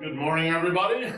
Good morning, everybody. I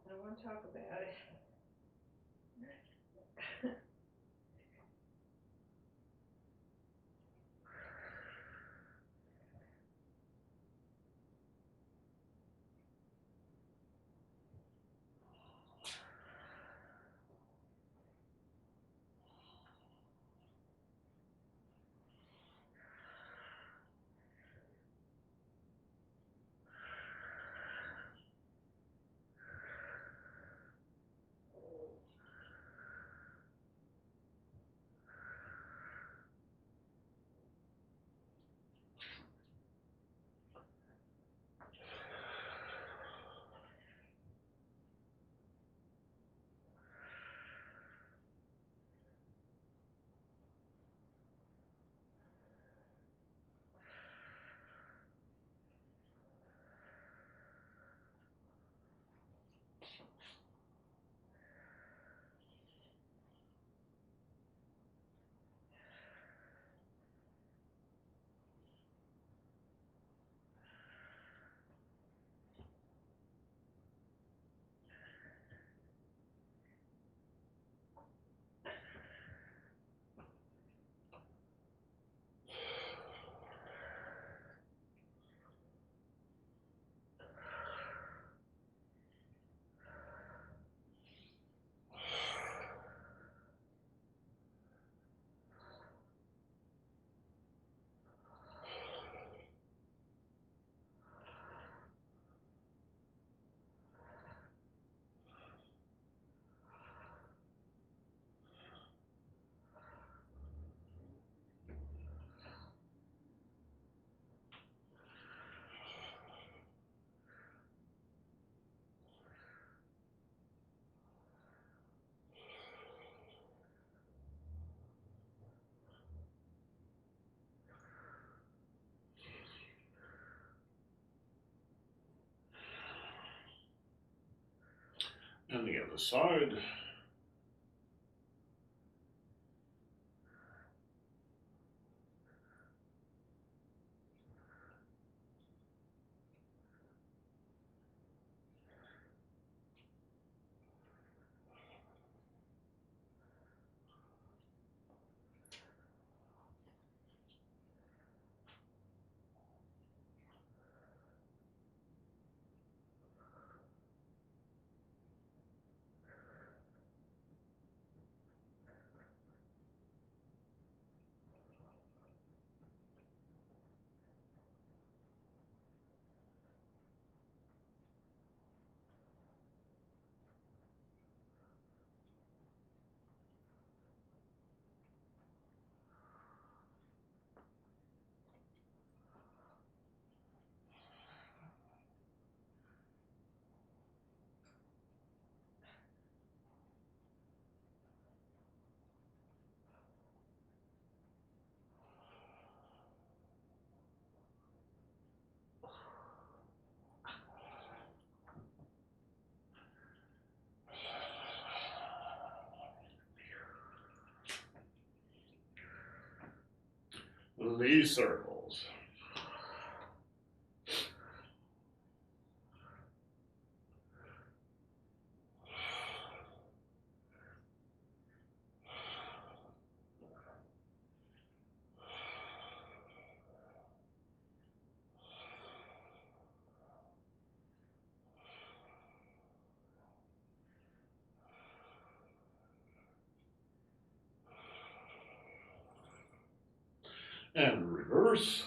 don't want to talk about it. the other side. These circles. And reverse.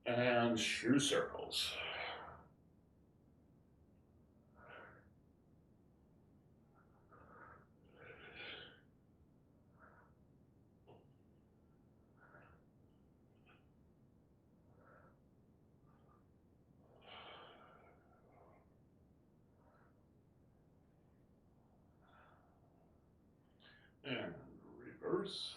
And shoe circles. And reverse.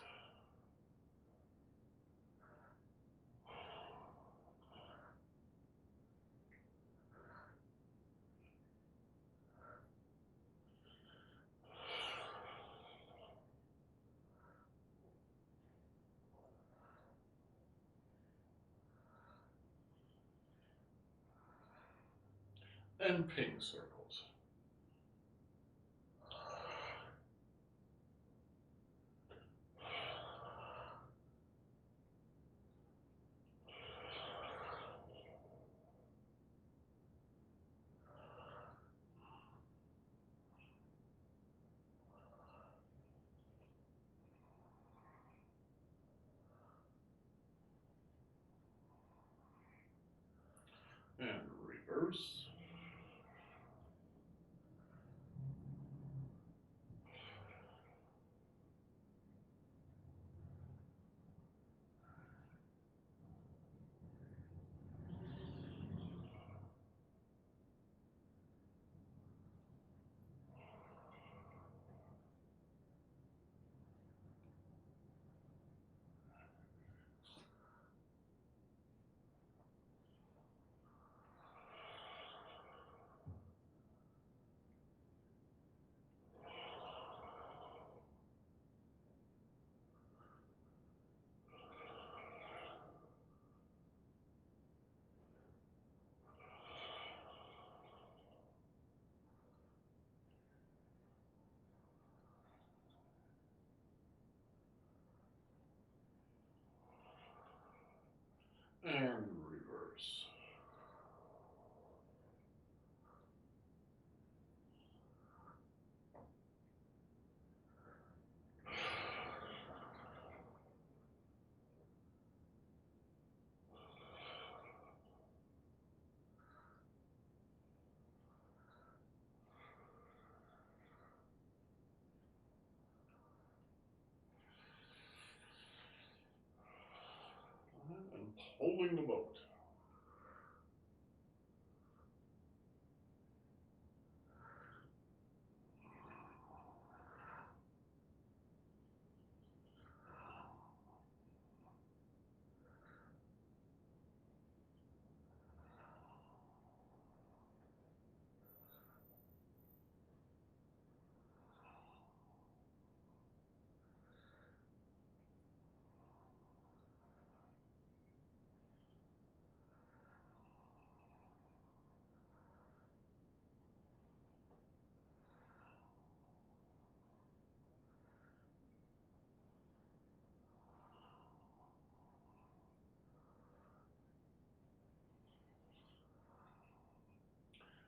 And pink circles. And reverse. And reverse. holding the boat.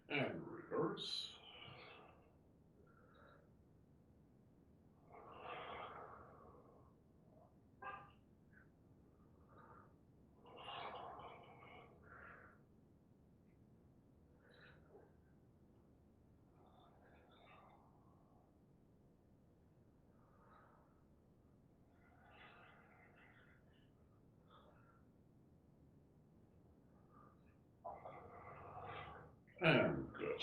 And reverse. And good.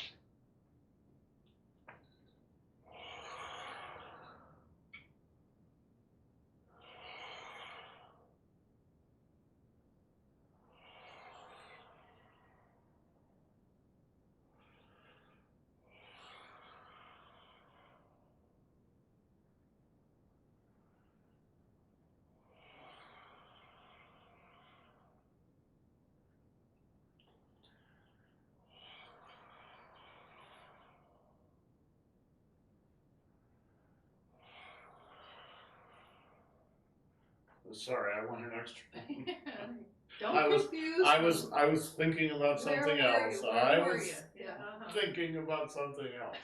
Sorry, I went an extra. Don't confuse me. I was thinking about something else. I was Yeah. thinking about something else.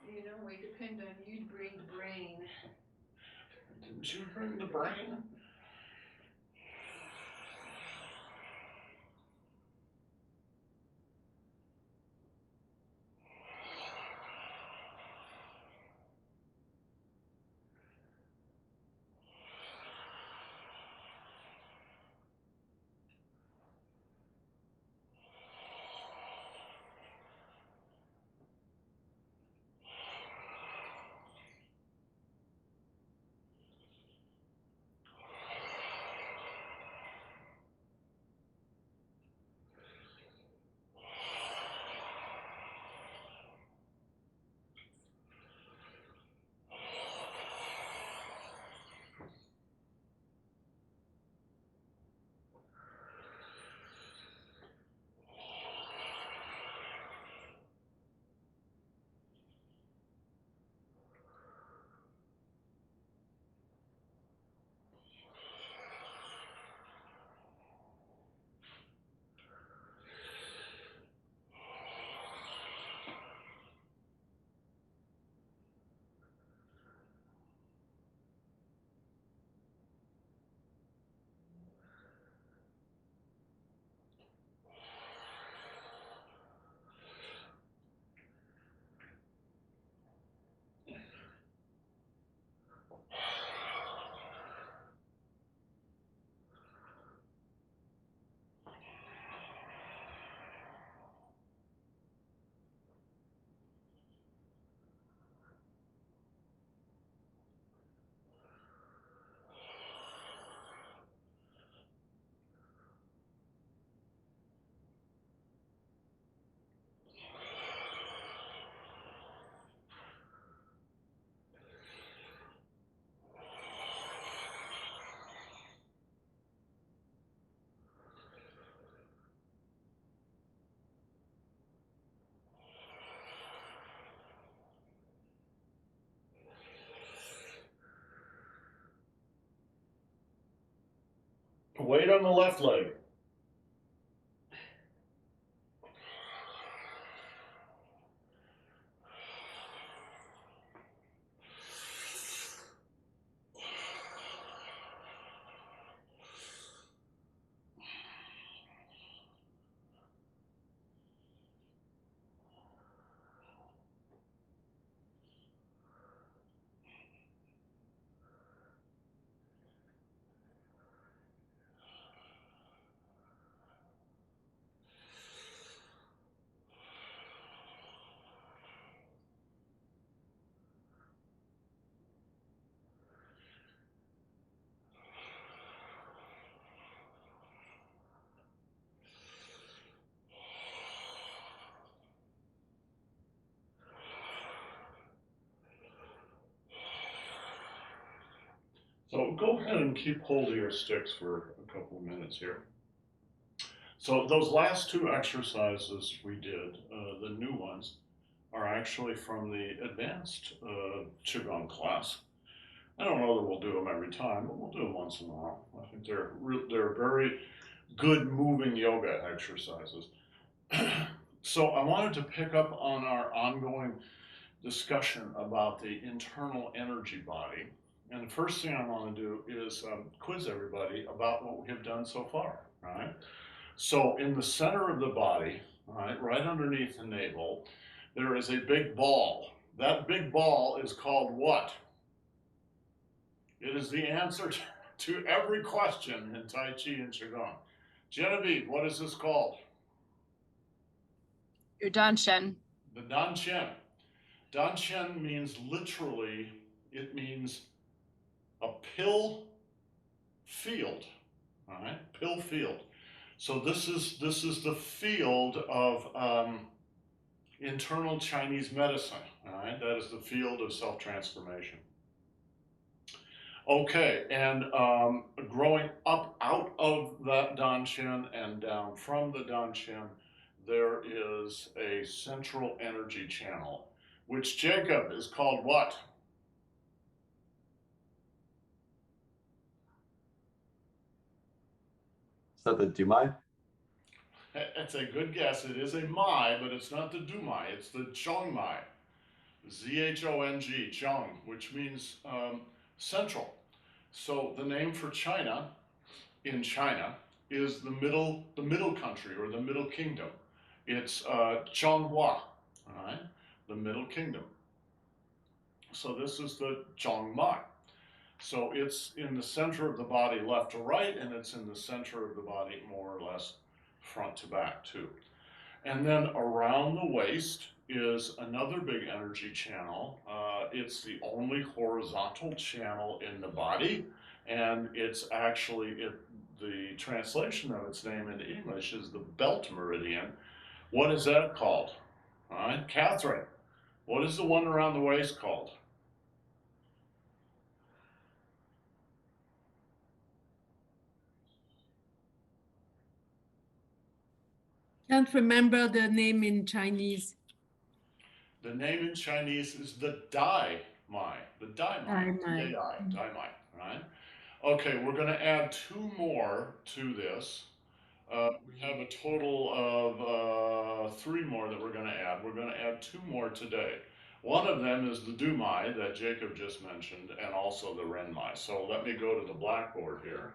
You know, we depend on you to bring the brain. Didn't you bring the brain? Weight on the left leg. So go ahead and keep hold of your sticks for a couple of minutes here. So those last two exercises we did, the new ones, are actually from the advanced Qigong class. I don't know that we'll do them every time, but we'll do them once in a while. I think they're very good moving yoga exercises. So I wanted to pick up on our ongoing discussion about the internal energy body. And the first thing I want to do is quiz everybody about what we have done so far, right? So in the center of the body, right underneath the navel, there is a big ball. That big ball is called what? It is the answer to every question in Tai Chi and Qigong. Genevieve, what is this called? Your Danshen. The Danshen. Danshen means literally, it means a pill field, all right? Pill field. So this is the field of internal Chinese medicine, all right? That is the field of self-transformation. Okay, and growing up out of that Danshen and down from the Danshen, there is a central energy channel, which Jacob is called what? Is that the Dumai? That's a good guess. It is a Mai, but it's not the Dumai. It's the Zhongmai. Z-H-O-N-G, Zhong, which means central. So the name for China, in China, is the middle country or the middle kingdom. It's Zhonghua, all right? The middle kingdom. So this is the Zhongmai. So it's in the center of the body left to right, and it's in the center of the body more or less front to back too. And then around the waist is another big energy channel. It's the only horizontal channel in the body, and it's actually, the translation of its name into English is the belt meridian. What is that called? All right, Catherine, what is the one around the waist called? Can't remember the name in Chinese. The name in Chinese is the Dai Mai, the Dai Mai, Dai Mai. D-A-I, Dai Mai, right? Okay, we're going to add two more to this. We have a total of 3 more that we're going to add. We're going to add 2 more today. One of them is the Dumai that Jacob just mentioned, and also the Renmai. So let me go to the blackboard here.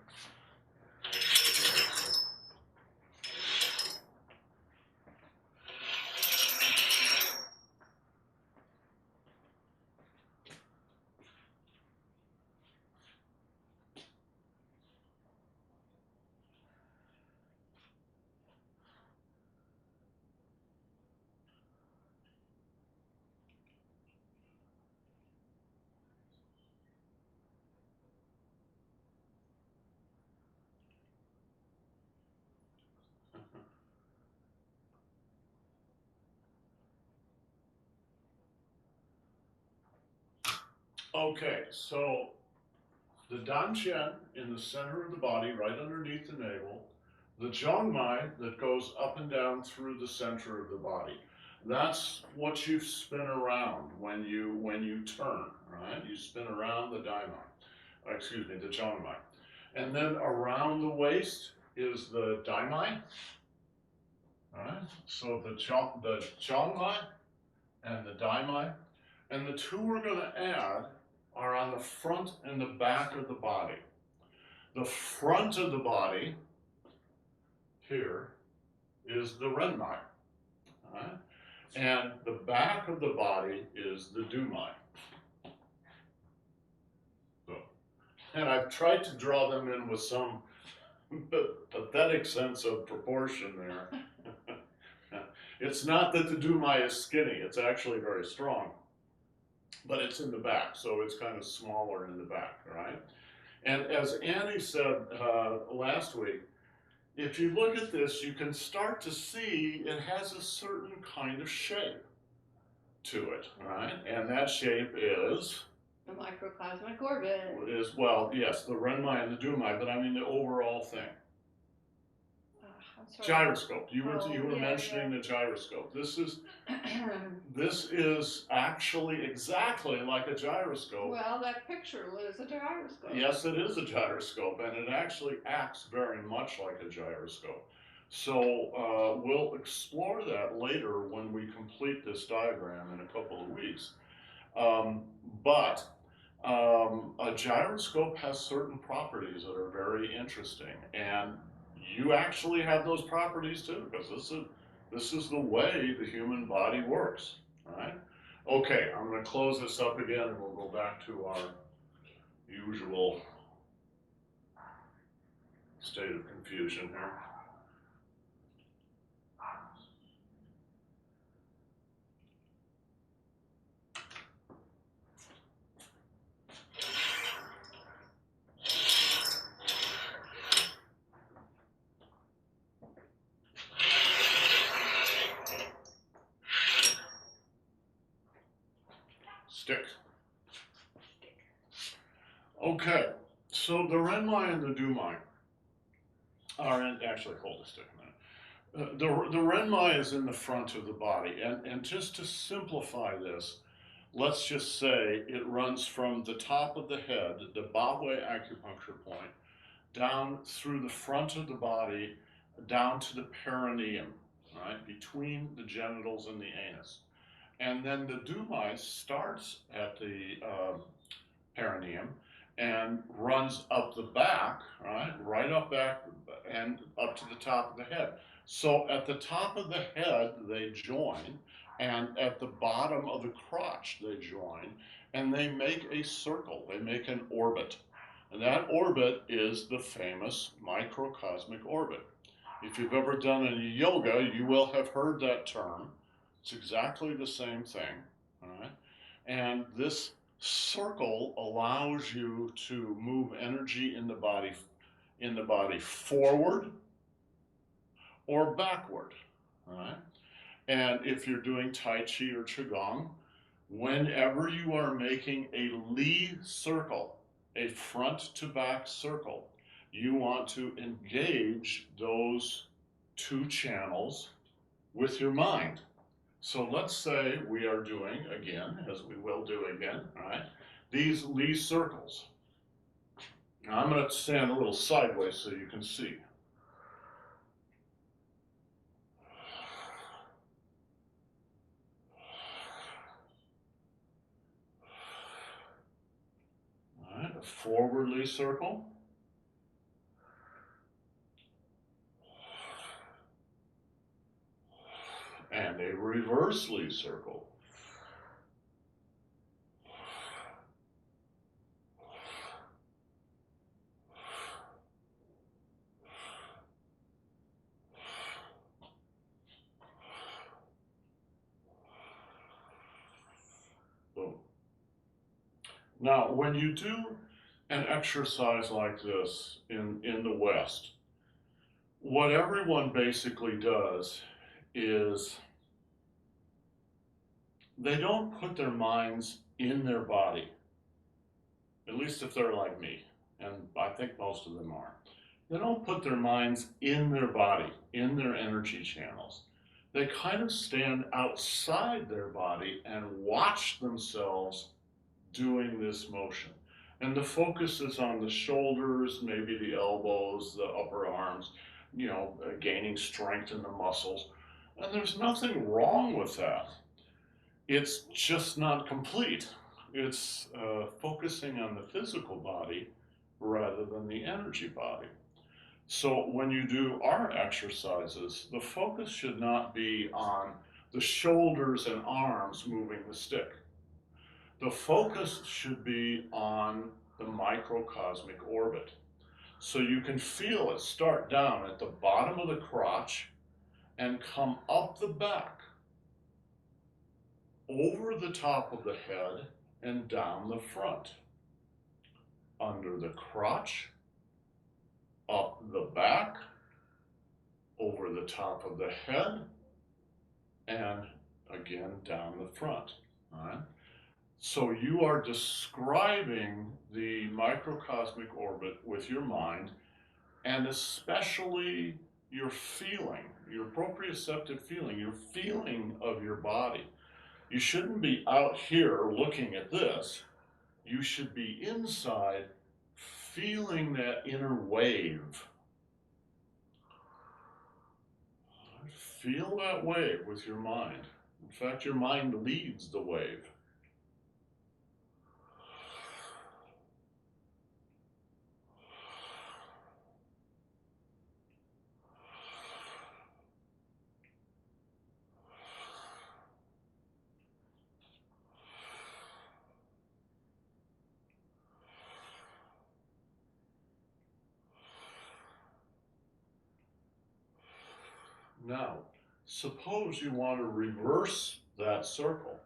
Okay, so the Danshen in the center of the body, right underneath the navel, the Zhongmai that goes up and down through the center of the body. That's what you spin around when you turn, right? You spin around the Daimai, excuse me, the Zhongmai. And then around the waist is the Daimai, all right? So the Zhongmai and the Daimai, and the 2 we're going to add are on the front and the back of the body. The front of the body here is the Renmai, right? And the back of the body is the Dumai. So, and I've tried to draw them in with some pathetic sense of proportion there. It's not that the Dumai is skinny, it's actually very strong. But it's in the back, so it's kind of smaller in the back, right? And as Annie said last week, if you look at this, you can start to see it has a certain kind of shape to it, right? And that shape is? The microcosmic orbit. is, well, yes, the Renmai and the Dumai, but I mean the overall thing. I'm sorry. Gyroscope. You were Oh, mentioning the gyroscope. This is actually exactly like a gyroscope. Well, that picture was a gyroscope. Yes, it is a gyroscope, and it actually acts very much like a gyroscope. So we'll explore that later when we complete this diagram in a couple of weeks. But a gyroscope has certain properties that are very interesting, and you actually have those properties too, because this is the way the human body works. All right. Okay, I'm going to close this up again, and we'll go back to our usual state of confusion here. Stick. Okay, so the Renmai and the Dumai are in, actually hold a stick a minute. The Renmai is in the front of the body, and just to simplify this, let's just say it runs from the top of the head, the Bahwei acupuncture point, down through the front of the body, down to the perineum, right, between the genitals and the anus. And then the Dumai starts at the perineum and runs up the back, right up back and up to the top of the head. So at the top of the head, they join, and at the bottom of the crotch, they join, and they make a circle, they make an orbit. And that orbit is the famous microcosmic orbit. If you've ever done any yoga, you will have heard that term. It's exactly the same thing, all right? And this circle allows you to move energy in the body forward or backward, all right? And if you're doing Tai Chi or Qigong, whenever you are making a Li circle, a front to back circle, you want to engage those two channels with your mind. So let's say we are doing, again, as we will do again, all right, these Li circles. Now I'm going to stand a little sideways so you can see. All right, a forward Li circle. And a reverse Li circle. Boom. Now, when you do an exercise like this in the West, what everyone basically does is they don't put their minds in their body, at least if they're like me, and I think most of them are. They don't put their minds in their body, in their energy channels. They kind of stand outside their body and watch themselves doing this motion. And the focus is on the shoulders, maybe the elbows, the upper arms, you know, gaining strength in the muscles. And there's nothing wrong with that. It's just not complete. It's focusing on the physical body rather than the energy body. So when you do our exercises, the focus should not be on the shoulders and arms moving the stick. The focus should be on the microcosmic orbit. So you can feel it start down at the bottom of the crotch and come up the back, over the top of the head and down the front, under the crotch, up the back, over the top of the head, and again down the front. All right? So you are describing the microcosmic orbit with your mind, and especially your feeling, your proprioceptive feeling, your feeling of your body. You shouldn't be out here looking at this. You should be inside feeling that inner wave. Feel that wave with your mind. In fact, your mind leads the wave. Now, suppose you want to reverse that circle,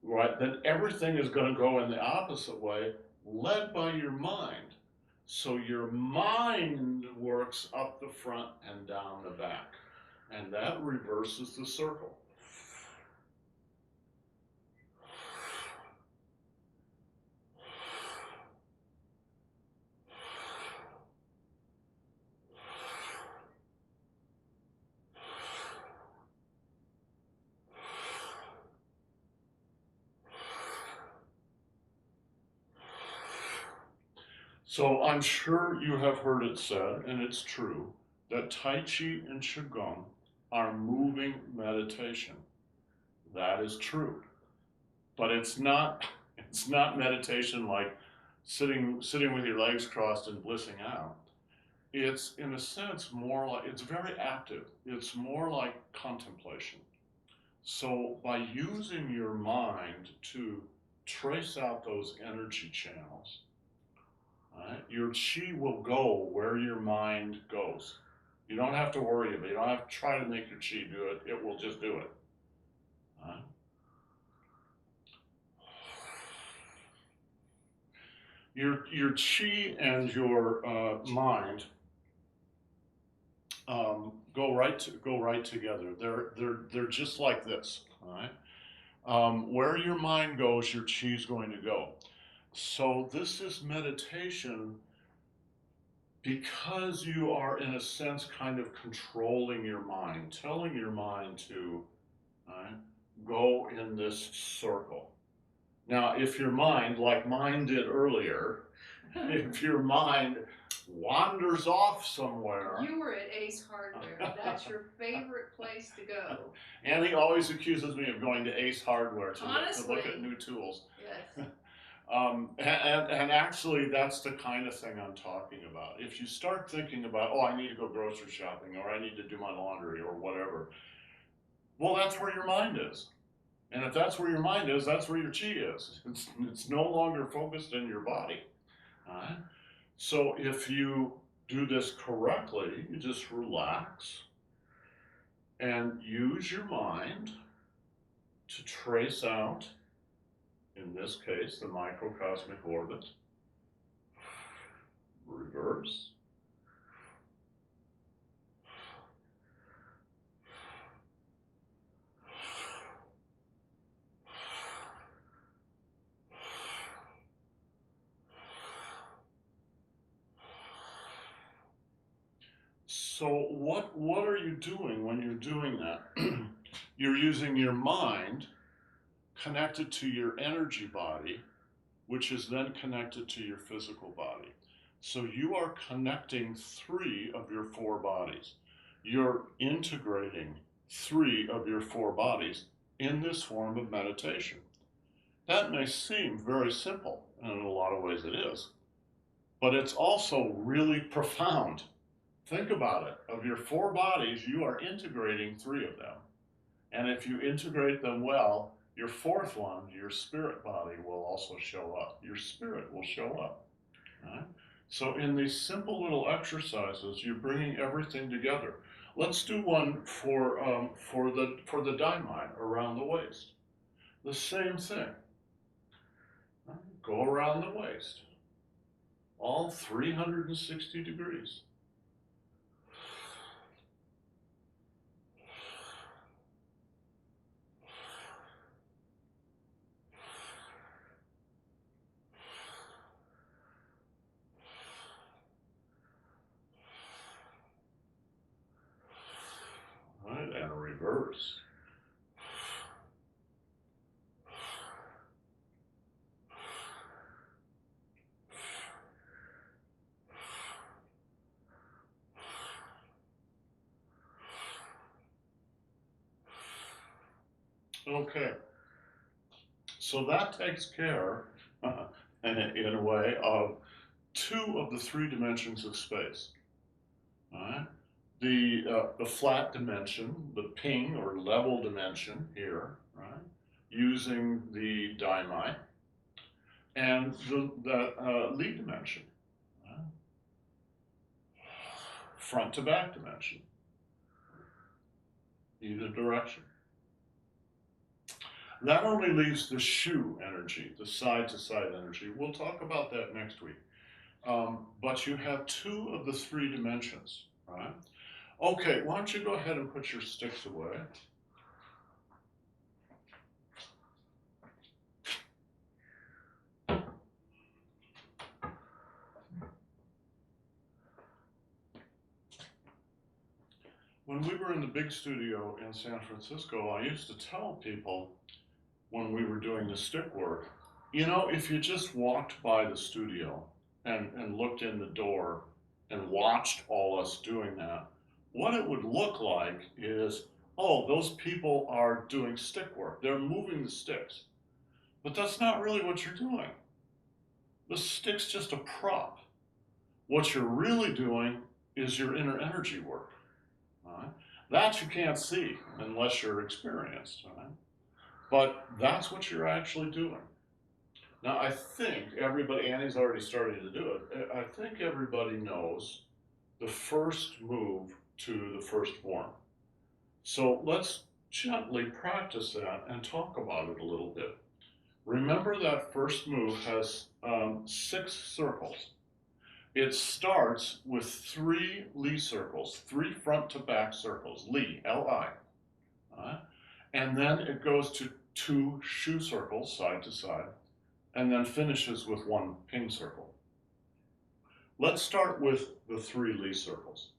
right? Then everything is going to go in the opposite way, led by your mind. So your mind works up the front and down the back, and that reverses the circle. So I'm sure you have heard it said, and it's true, that Taiji and Qigong are moving meditation. That is true. But it's not meditation like sitting with your legs crossed and blissing out. It's in a sense more like, it's very active. It's more like contemplation. So by using your mind to trace out those energy channels, right, your chi will go where your mind goes. You don't have to worry about it. You don't have to try to make your chi do it. It will just do it. Right? Your chi and your mind go right together. They're just like this. All right. Where your mind goes, your chi is going to go. So this is meditation because you are, in a sense, kind of controlling your mind, telling your mind to go in this circle. Now, if your mind, like mine did earlier, if your mind wanders off somewhere. You were at Ace Hardware. That's your favorite place to go. Annie always accuses me of going to Ace Hardware to look at Honestly. new tools. Yes. And actually, that's the kind of thing I'm talking about. If you start thinking about, oh, I need to go grocery shopping, or I need to do my laundry, or whatever, well, that's where your mind is. And if that's where your mind is, that's where your chi is. It's no longer focused in your body. So if you do this correctly, you just relax and use your mind to trace out, in this case, the microcosmic orbit. Reverse. So what are you doing when you're doing that? You're using your mind connected to your energy body, which is then connected to your physical body. So you are connecting 3 of your 4 bodies. You're integrating 3 of your 4 bodies in this form of meditation. That may seem very simple, and in a lot of ways it is, but it's also really profound. Think about it. Of your 4 bodies, you are integrating 3 of them. And if you integrate them well, your 4th one, your spirit body, will also show up. Your spirit will show up. Right? So in these simple little exercises, you're bringing everything together. Let's do one for the daimai, around the waist. The same thing. Right? Go around the waist, all 360 degrees. reverse. Okay, so that takes care, in a way, of two of the three dimensions of space. All right, the flat dimension, the ping or level dimension here, right, using the daimai, and the Li dimension, right? Front to back dimension, either direction. That only leaves the shu energy, the side to side energy. We'll talk about that next week. But you have two of the three dimensions, right? Okay, why don't you go ahead and put your sticks away. When we were in the big studio in San Francisco, I used to tell people when we were doing the stick work, you know, if you just walked by the studio and looked in the door and watched all us doing that, what it would look like is, oh, those people are doing stick work. They're moving the sticks. But that's not really what you're doing. The stick's just a prop. What you're really doing is your inner energy work. Right? That you can't see unless you're experienced. Right? But that's what you're actually doing. Now, I think everybody, Annie's already starting to do it, I think everybody knows the first move to the first form. So let's gently practice that and talk about it a little bit. Remember that first move has 6 circles. It starts with 3 Li circles, 3 front to back circles, Li, L-I. And then it goes to 2 shu circles, side to side, and then finishes with 1 ping circle. Let's start with the 3 Li circles.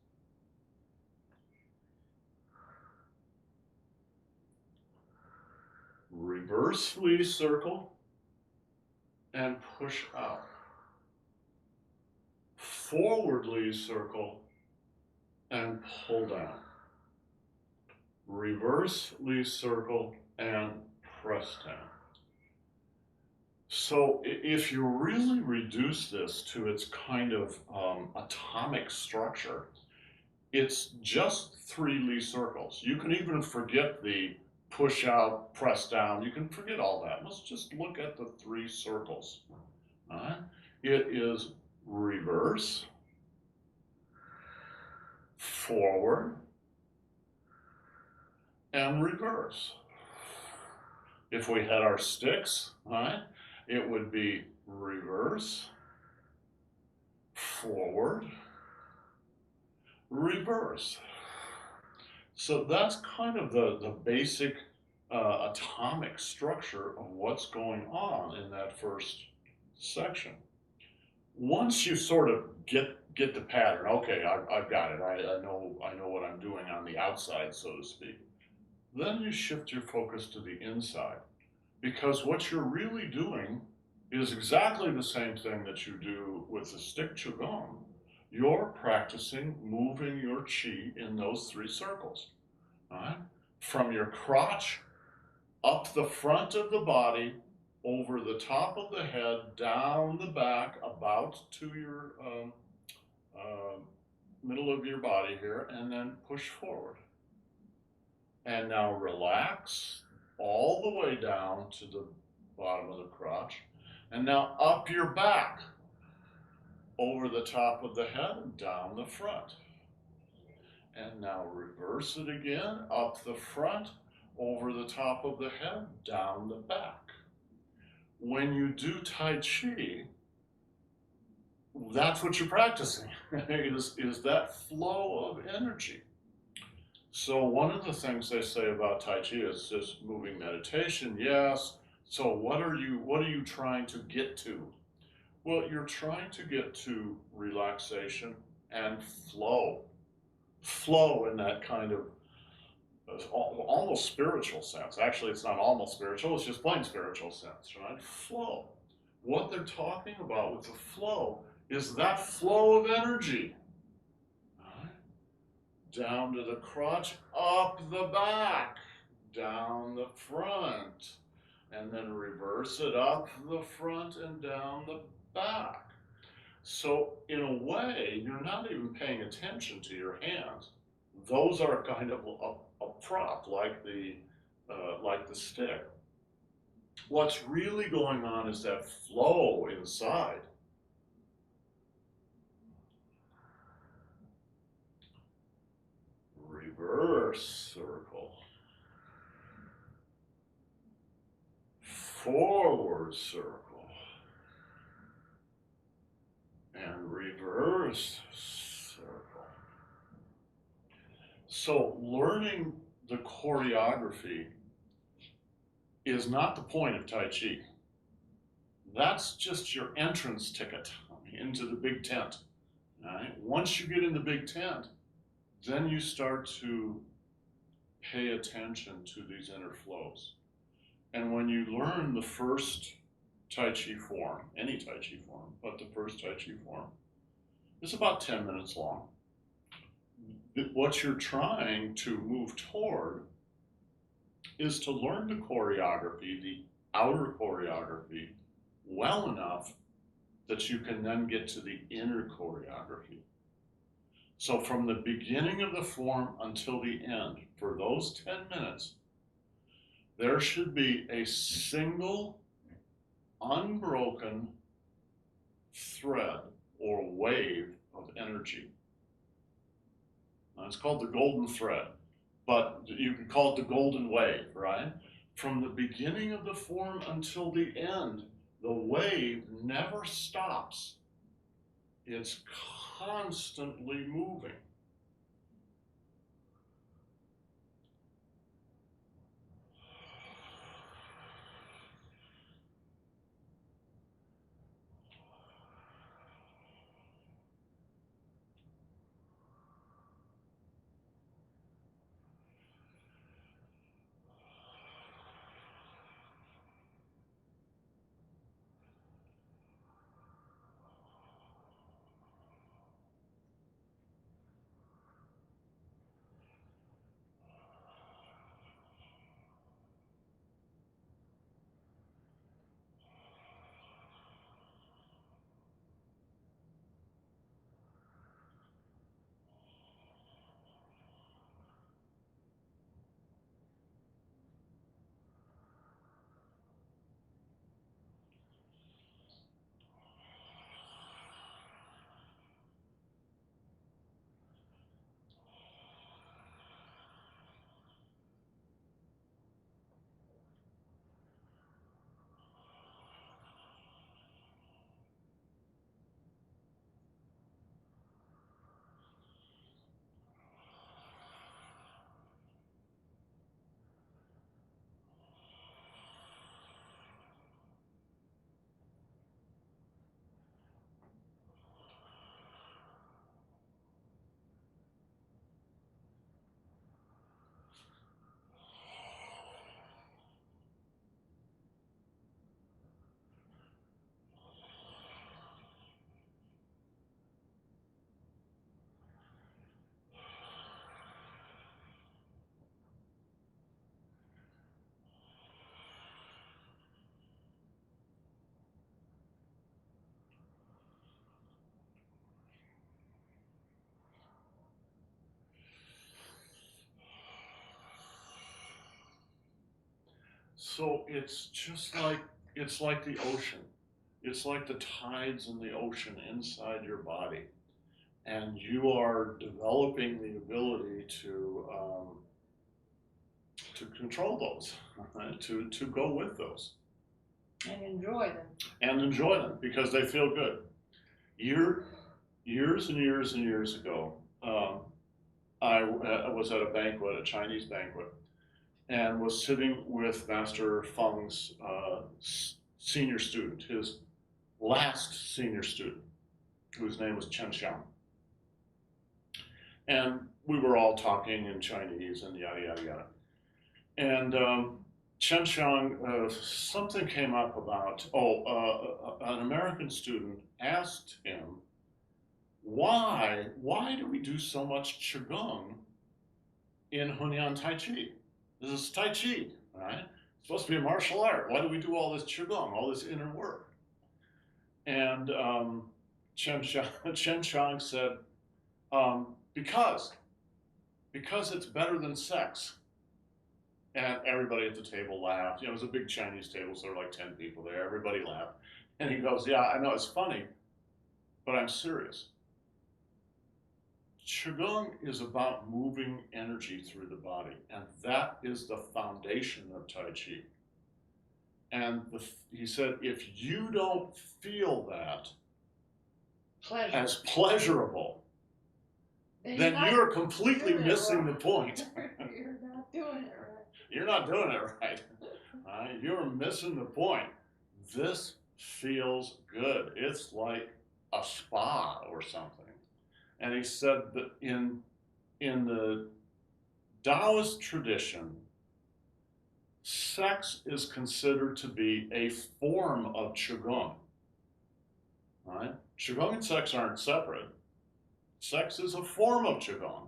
Reverse Li circle and push out. Forward Li circle and pull down. Reverse Li circle and press down. So if you really reduce this to its kind of atomic structure, it's just 3 Li circles. You can even forget the push out, press down. You can forget all that. Let's just look at the 3 circles. It is reverse, forward, and reverse. If we had our sticks, it would be reverse, forward, reverse. So that's kind of the basic atomic structure of what's going on in that first section. Once you sort of get the pattern, okay, I've got it. I know what I'm doing on the outside, so to speak. Then you shift your focus to the inside, because what you're really doing is exactly the same thing that you do with the stick Qigong. You're practicing moving your qi in those 3 circles. From your crotch up the front of the body, over the top of the head, down the back, about to your middle of your body here, and then push forward. And now relax all the way down to the bottom of the crotch. And now up your back, over the top of the head and down the front. And now reverse it again, up the front, over the top of the head, down the back. When you do Tai Chi, that's what you're practicing, is that flow of energy. So one of the things they say about Tai Chi is just moving meditation, yes. So what are you trying to get to? Well, you're trying to get to relaxation and flow. Flow in that kind of almost spiritual sense. Actually, it's not almost spiritual, it's just plain spiritual sense, right? Flow. What they're talking about with the flow is that flow of energy. Right? Down to the crotch, up the back, down the front, and then reverse it up the front and down the back. So in a way, you're not even paying attention to your hands. Those are kind of a prop, like the stick. What's really going on is that flow inside. Reverse circle. Forward circle. And reverse circle. So learning the choreography is not the point of Tai Chi. That's just your entrance ticket into the big tent. Right? Once you get in the big tent, then you start to pay attention to these inner flows. And when you learn the first Tai Chi form, any Tai Chi form, but the first Tai Chi form, it's about 10 minutes long. What you're trying to move toward is to learn the choreography, the outer choreography, well enough that you can then get to the inner choreography. So from the beginning of the form until the end, for those 10 minutes, there should be a single, unbroken thread or wave of energy. Now, it's called the golden thread, but you can call it the golden wave, right? From the beginning of the form until the end, the wave never stops. It's constantly moving. So it's like the ocean. It's like the tides in the ocean inside your body, and you are developing the ability to control those, right? To go with those And enjoy them. and enjoy them because they feel good. Years and years and years ago, I was at a banquet, a Chinese banquet, and was sitting with Master Feng's senior student, his last senior student, whose name was Chen Xiang. And we were all talking in Chinese and yada, yada, yada. And Chen Xiang, something came up about, an American student asked him, why do we do so much Qigong in Hunan Tai Chi? This is Tai Chi, right? It's supposed to be a martial art. Why do we do all this Qigong, all this inner work? And Chen Xiang said, because it's better than sex. And everybody at the table laughed. You know, it was a big Chinese table, so there were like 10 people there. Everybody laughed. And he goes, yeah, I know it's funny, but I'm serious. Qigong is about moving energy through the body, and that is the foundation of Tai Chi. And he said, if you don't feel that as pleasurable, then you're completely missing the point. You're not doing it right. You're not doing it right. You're missing the point. This feels good. It's like a spa or something. And he said that in the Taoist tradition, sex is considered to be a form of Qigong. Right? Qigong and sex aren't separate. Sex is a form of Qigong.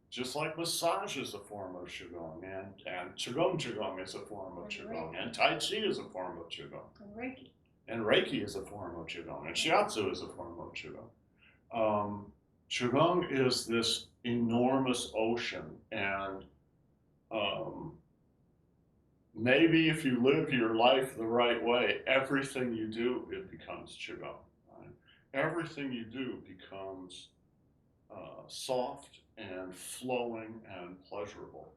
Just like massage is a form of Qigong, and Qigong is a form of Qigong, and Tai Chi is a form of Qigong. And Reiki is a form of Qigong, and Shiatsu is a form of Qigong. Qigong is this enormous ocean, and maybe if you live your life the right way, everything you do, it becomes Qigong. Right? Everything you do becomes soft and flowing and pleasurable.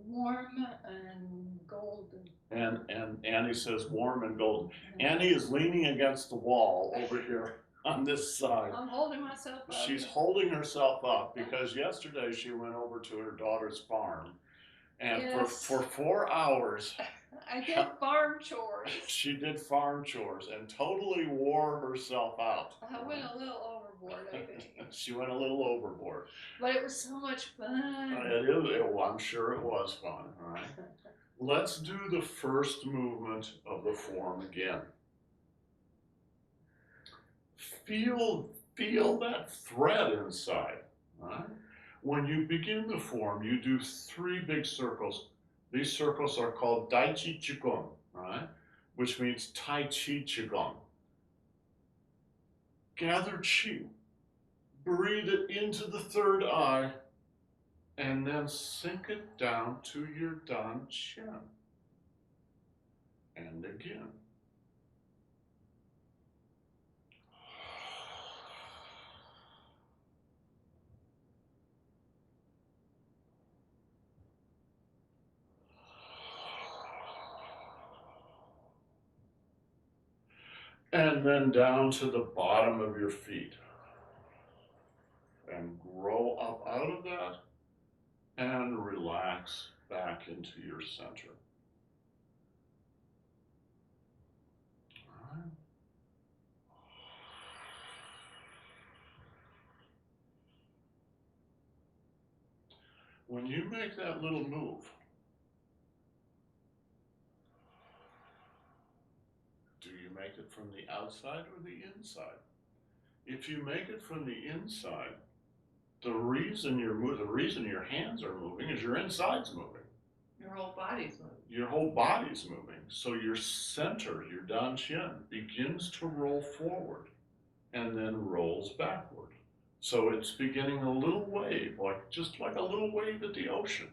Warm and golden. And Annie says warm and golden. Annie is leaning against the wall over here on this side. I'm holding myself up. She's holding herself up because yesterday she went over to her daughter's farm, and for 4 hours I did farm chores. She did farm chores and totally wore herself out. I went a little overboard, I think. She went a little overboard. But it was so much fun. I'm sure it was fun. All right. Let's do the first movement of the form again. Feel that thread inside. All right? When you begin the form, you do 3 big circles. These circles are called Taiji Qigong, right? Which means Tai Chi Qigong. Gather Qi, breathe it into the third eye, and then sink it down to your Dan Qian. And again. And then down to the bottom of your feet. And grow up out of that and relax back into your center. All right. When you make that little move, do you make it from the outside or the inside? If you make it from the inside, the reason your hands are moving is your inside's moving. Your whole body's moving. Your whole body's moving. So your center, your Dan Qian, begins to roll forward and then rolls backward. So it's beginning a little wave, just like a little wave at the ocean.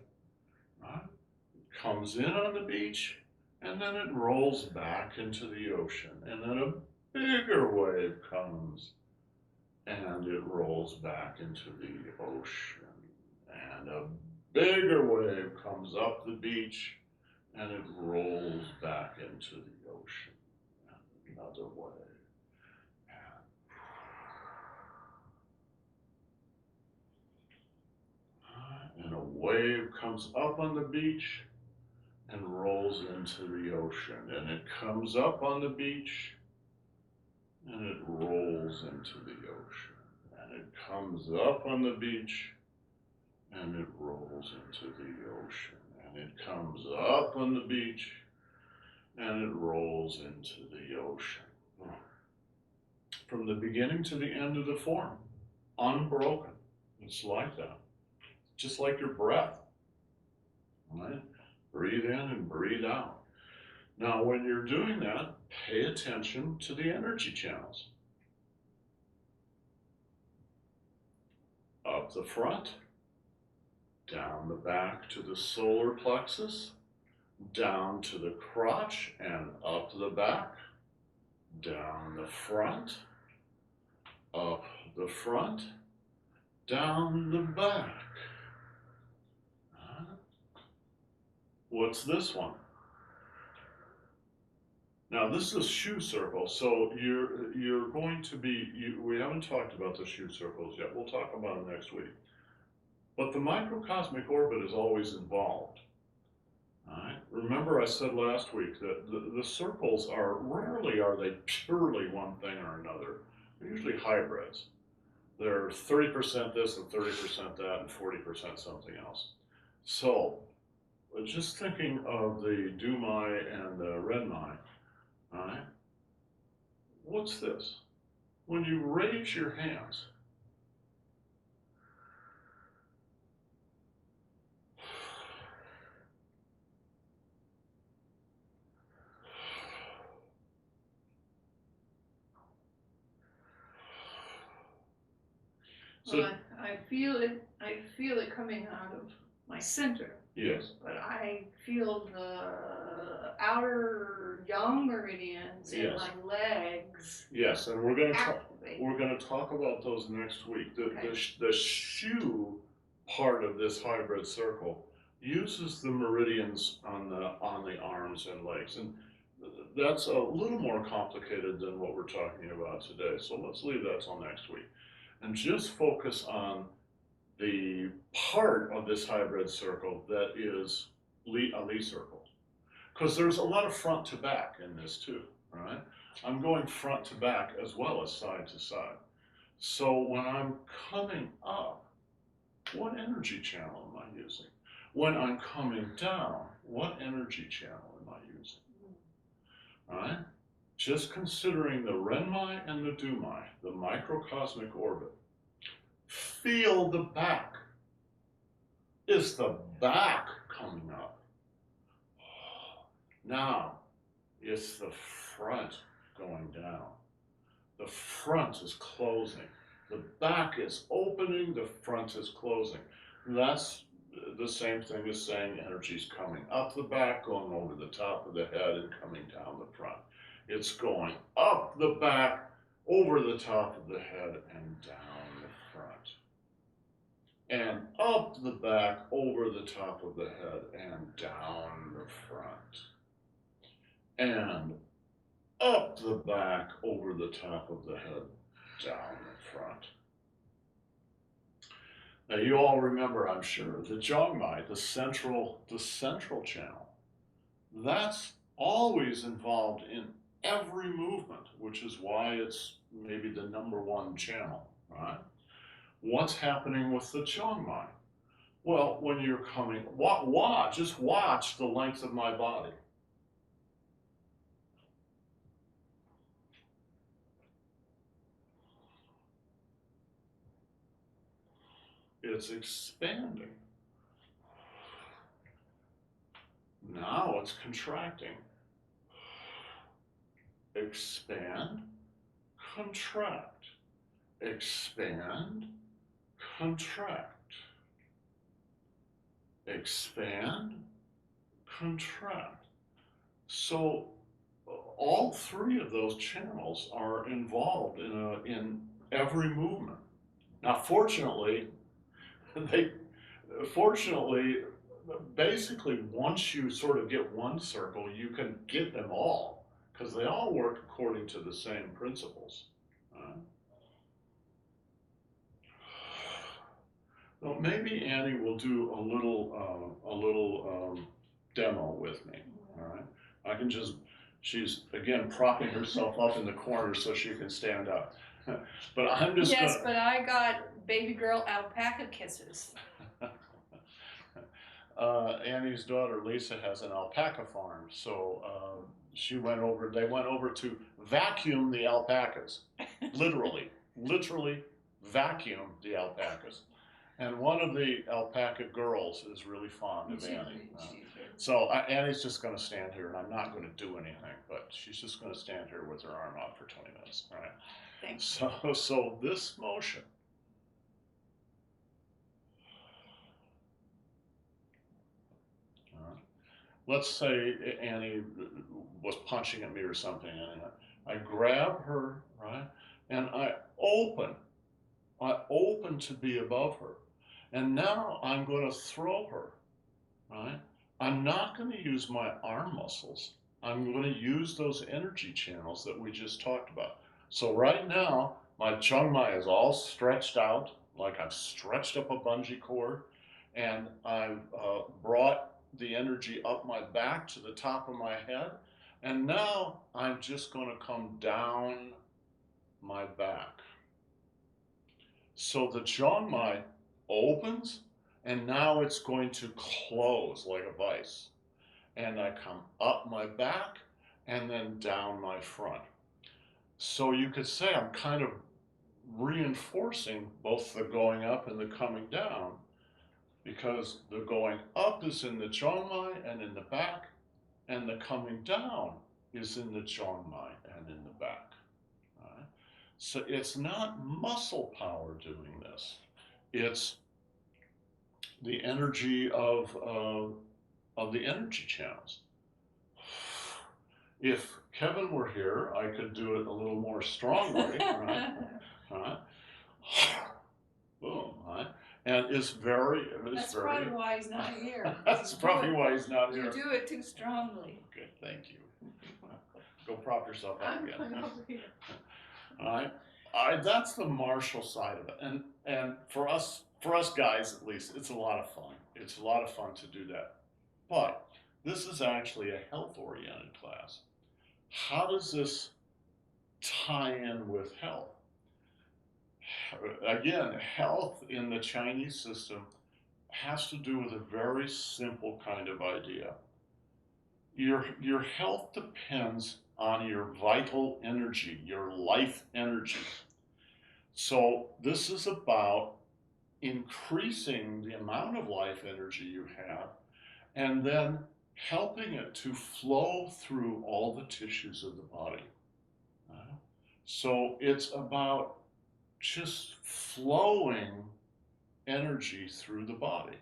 Right? It comes in on the beach and then it rolls back into the ocean. And then a bigger wave comes and it rolls back into the ocean. And a bigger wave comes up the beach and it rolls back into the ocean. And another wave. And a wave comes up on the beach and rolls into the ocean. And it comes up on the beach and it rolls into the ocean. And it comes up on the beach and it rolls into the ocean, and it comes up on the beach, and it rolls into the ocean. From the beginning to the end of the form, unbroken. It's like that. Just like your breath. Right? Breathe in and breathe out. Now, when you're doing that, pay attention to the energy channels. Up the front, down the back to the solar plexus, down to the crotch and up the back, down the front, up the front, down the back. What's this one? Now this is shoe circle, so you're going to be, we haven't talked about the shoe circles yet, we'll talk about them next week. But the microcosmic orbit is always involved. All right? Remember I said last week that the circles are, rarely are they purely one thing or another. They're usually hybrids. They're 30% this and 30% that and 40% something else. So, just thinking of the Dumai and the Renmai, all right? What's this? When you raise your hands, so, Well, I feel it. I feel it coming out of my center. yes. But I feel the outer yang meridians in Yes. my legs Yes, and we're going to activate. talk about those next week. Okay. The shoe part of this hybrid circle uses the meridians on the arms and legs, and that's a little more complicated than what we're talking about today. So let's leave that till next week, and just focus on the part of this hybrid circle that is a Lee circle, because there's a lot of front to back in this too. Right? I'm going front to back as well as side to side. So when I'm coming up, what energy channel am I using? When I'm coming down, what energy channel am I using? All right? Just considering the Renmai and the Dumai, the microcosmic orbit. Feel the back. Is the back coming up? Now, it's the front going down. The front is closing. The back is opening, the front is closing. That's the same thing as saying energy's coming up the back, going over the top of the head, and coming down the front. It's going up the back, over the top of the head, and down the front. And up the back, over the top of the head, and down the front. And up the back, over the top of the head, down the front. Now you all remember, I'm sure, the Zhongmai, the central channel. That's always involved in every movement, which is why it's maybe the #1 channel, right? What's happening with the Zhongmai? Well, when you're coming, just watch the length of my body. It's expanding. Now it's contracting. Expand, contract. Expand, contract. Expand, contract. So all 3 of those channels are involved in every movement. Now, fortunately, basically, once you sort of get one circle, you can get them all, because they all work according to the same principles. Well, maybe Annie will do a little demo with me. All right, I can just. She's again propping herself up in the corner so she can stand up. But I'm just Yes, but I got baby girl alpaca kisses. Annie's daughter Lisa has an alpaca farm, so they went over to vacuum the alpacas, literally vacuum the alpacas. And one of the alpaca girls is really fond of Annie. So Annie's just going to stand here, and I'm not going to do anything, but she's just going to stand here with her arm out for 20 minutes. All right. Thanks. So this motion. Let's say Annie was punching at me or something, and I grab her, right, and I open to be above her. And now I'm going to throw her, right? I'm not going to use my arm muscles. I'm going to use those energy channels that we just talked about. So right now, my Chongmai is all stretched out, like I've stretched up a bungee cord, and I've brought the energy up my back to the top of my head. And now I'm just going to come down my back. So the Chongmai opens, and now it's going to close like a vice. And I come up my back and then down my front. So you could say I'm kind of reinforcing both the going up and the coming down, because the going up is in the Chongmai and in the back, and the coming down is in the Chongmai and in the back. Right? So it's not muscle power doing this. It's the energy of the energy channels. If Kevin were here, I could do it a little more strongly, right? Right? Boom, right? And it's That's probably why he's not here. That's probably why he's not You here. do it too strongly. Okay, thank you. Go prop yourself up I'm again. going over here. All right, that's the martial side of it, and for us guys at least, it's a lot of fun. It's a lot of fun to do that. But this is actually a health-oriented class. How does this tie in with health? Again, health in the Chinese system has to do with a very simple kind of idea. Your health depends on your vital energy, your life energy. So this is about increasing the amount of life energy you have, and then helping it to flow through all the tissues of the body. So it's about just flowing energy through the body.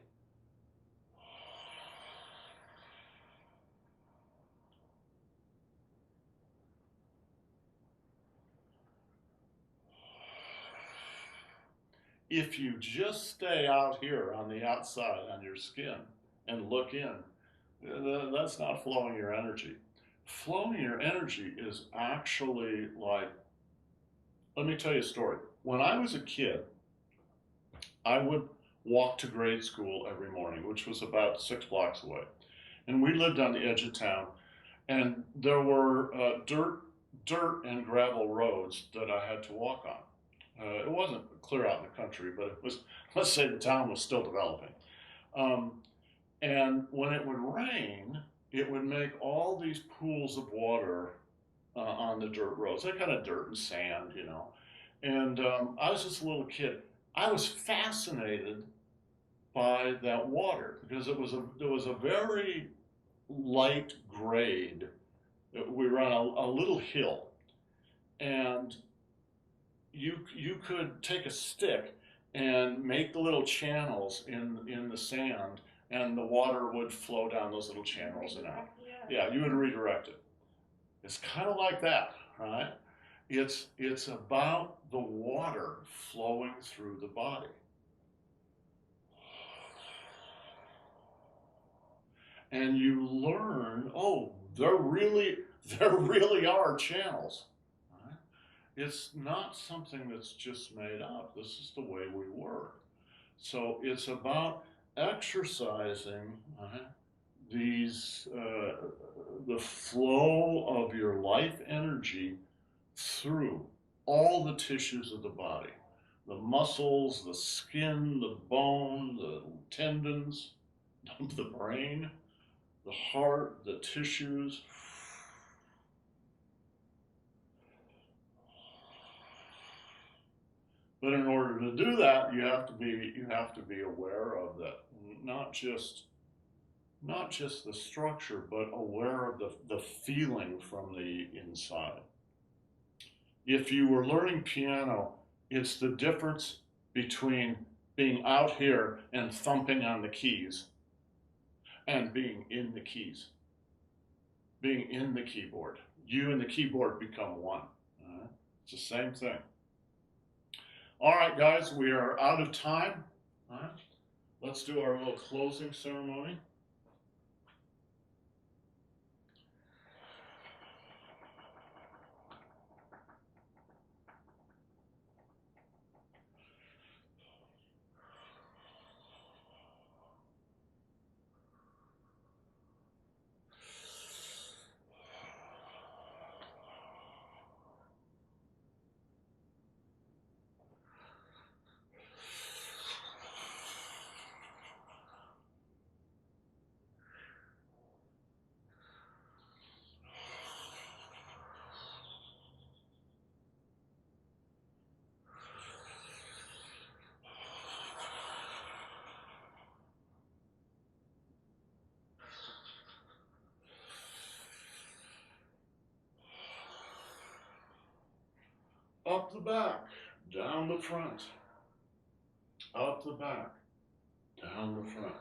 If you just stay out here on the outside on your skin and look in, that's not flowing your energy. Flowing your energy is actually like, let me tell you a story. When I was a kid, I would walk to grade school every morning, which was about 6 blocks away. And we lived on the edge of town, and there were dirt and gravel roads that I had to walk on. It wasn't clear out in the country, but it was, let's say the town was still developing. And when it would rain, it would make all these pools of water on the dirt roads. They're kind of dirt and sand, you know. And I was just a little kid. I was fascinated by that water because there was a very light grade. We were on a little hill, and you could take a stick and make the little channels in the sand, and the water would flow down those little channels. And out. Yeah, you would redirect it. It's kind of like that, right? It's about the water flowing through the body. And you learn, oh, there really are channels. Right? It's not something that's just made up. This is the way we work. So it's about exercising the flow of your life energy through all the tissues of the body, the muscles, the skin, the bone, the tendons, the brain, the heart, the tissues. But in order to do that, you have to be aware of that, not just the structure, but aware of the feeling from the inside. If you were learning piano, it's the difference between being out here and thumping on the keys and being in the keys, being in the keyboard. You and the keyboard become one. It's the same thing. All right, guys, we are out of time. All right. Let's do our little closing ceremony. Up the back, down the front. Up the back, down the front.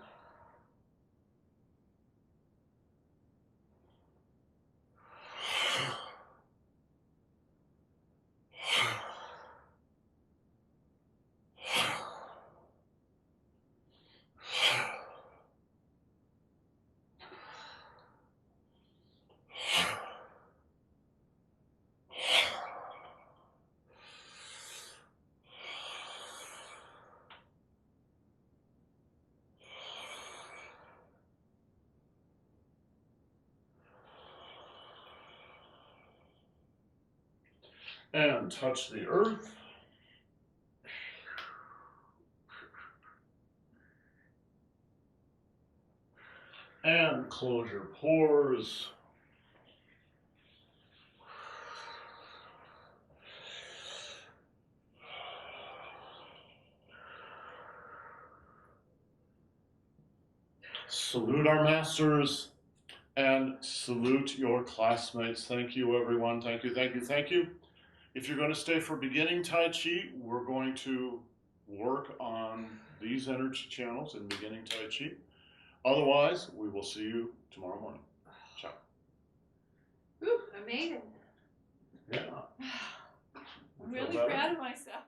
And touch the earth. And close your pores. Salute our masters and salute your classmates. Thank you, everyone. Thank you, thank you, thank you. If you're going to stay for beginning Tai Chi, we're going to work on these energy channels in beginning Tai Chi. Otherwise, we will see you tomorrow morning. Ciao. Ooh, I made it. Yeah. I'm really proud of myself.